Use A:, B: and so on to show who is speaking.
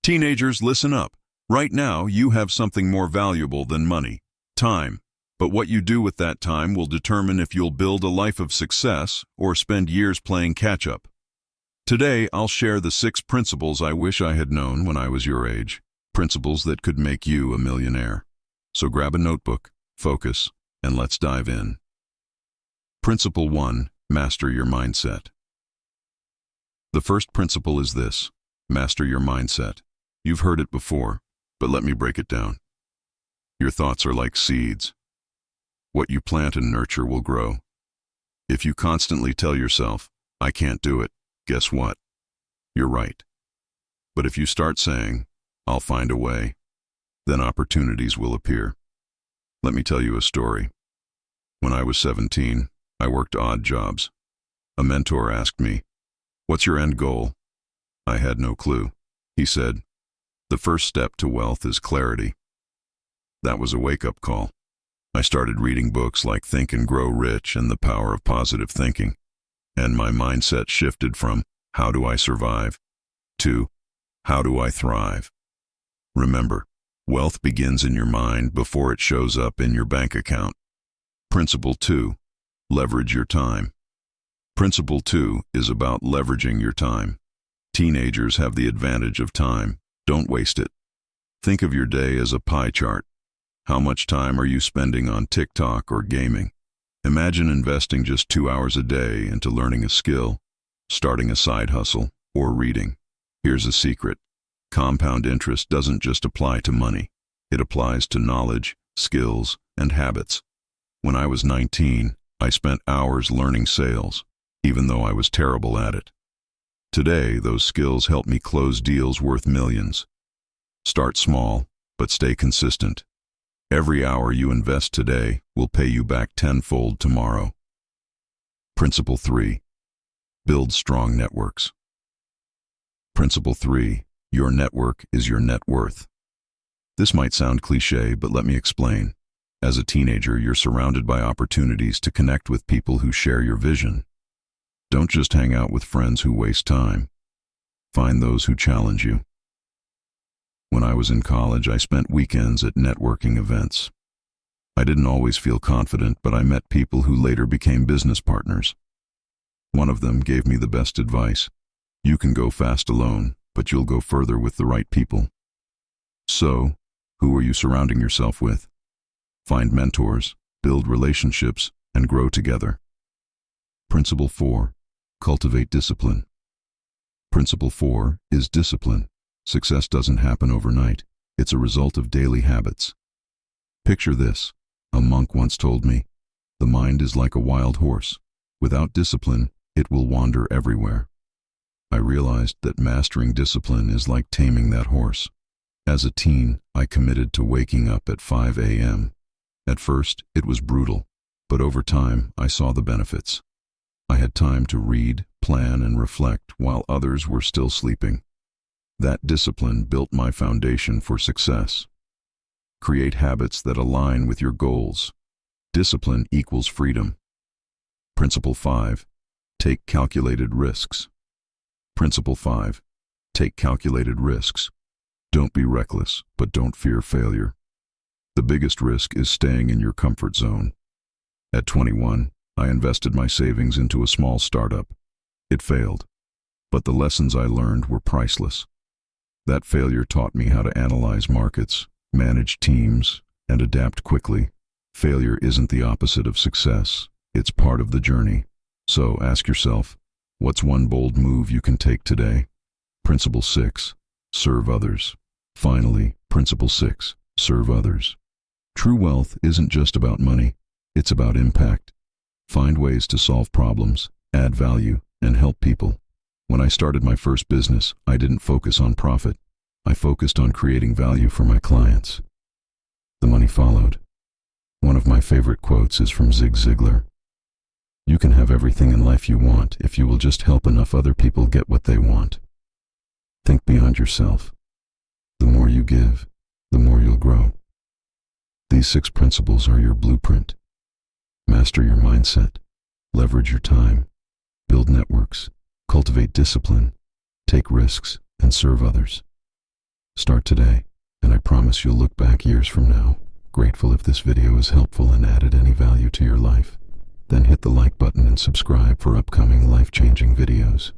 A: Teenagers, listen up. Right now, you have something more valuable than money, time. But what you do with that time will determine if you'll build a life of success or spend years playing catch-up. Today, I'll share the 6 principles I wish I had known when I was your age. Principles that could make you a millionaire. So grab a notebook, focus, and let's dive in. Principle 1. Master your mindset. The first principle is this: master your mindset. You've heard it before, but let me break it down. Your thoughts are like seeds. What you plant and nurture will grow. If you constantly tell yourself, "I can't do it," guess what? You're right. But if you start saying, "I'll find a way," then opportunities will appear. Let me tell you a story. When I was 17, I worked odd jobs. A mentor asked me, "What's your end goal?" I had no clue. He said, "The first step to wealth is clarity." That was a wake-up call. I started reading books like Think and Grow Rich and The Power of Positive Thinking, and my mindset shifted from "How do I survive?" to "How do I thrive?" Remember, wealth begins in your mind before it shows up in your bank account. Principle 2. Leverage your time. Principle 2 is about leveraging your time. Teenagers have the advantage of time. Don't waste it. Think of your day as a pie chart. How much time are you spending on TikTok or gaming? Imagine investing just 2 hours a day into learning a skill, starting a side hustle, or reading. Here's a secret. Compound interest doesn't just apply to money. It applies to knowledge, skills, and habits. When I was 19, I spent hours learning sales, even though I was terrible at it. Today, those skills help me close deals worth millions. Start small, but stay consistent. Every hour you invest today will pay you back tenfold tomorrow. Principle 3. Build strong networks. Principle 3. Your network is your net worth. This might sound cliché, but let me explain. As a teenager, you're surrounded by opportunities to connect with people who share your vision. Don't just hang out with friends who waste time. Find those who challenge you. When I was in college, I spent weekends at networking events. I didn't always feel confident, but I met people who later became business partners. One of them gave me the best advice. You can go fast alone, but you'll go further with the right people. So, who are you surrounding yourself with? Find mentors, build relationships, and grow together. Principle 4. Cultivate discipline. Principle 4 is discipline. Success doesn't happen overnight. It's a result of daily habits. Picture this. A monk once told me, "The mind is like a wild horse. Without discipline, it will wander everywhere." I realized that mastering discipline is like taming that horse. As a teen, I committed to waking up at 5 a.m. At first, it was brutal, but over time, I saw the benefits. I had time to read, plan, and reflect while others were still sleeping. That discipline built my foundation for success. Create habits that align with your goals. Discipline equals freedom. Principle 5. Take calculated risks. Principle 5. Take calculated risks. Don't be reckless, but don't fear failure. The biggest risk is staying in your comfort zone. At 21, I invested my savings into a small startup. It failed, but the lessons I learned were priceless. That failure taught me how to analyze markets, manage teams, and adapt quickly. Failure isn't the opposite of success. It's part of the journey. So ask yourself, what's one bold move you can take today? Principle 6. Serve others. Finally, Principle 6. Serve others. True wealth isn't just about money. It's about impact. Find ways to solve problems, add value, and help people. When I started my first business, I didn't focus on profit. I focused on creating value for my clients. The money followed. One of my favorite quotes is from Zig Ziglar. You can have everything in life you want if you will just help enough other people get what they want. Think beyond yourself. The more you give, the more you'll grow. These 6 principles are your blueprint. Master your mindset, leverage your time, build networks, cultivate discipline, take risks, and serve others. Start today, and I promise you'll look back years from now, grateful if this video is helpful and added any value to your life. Then hit the like button and subscribe for upcoming life-changing videos.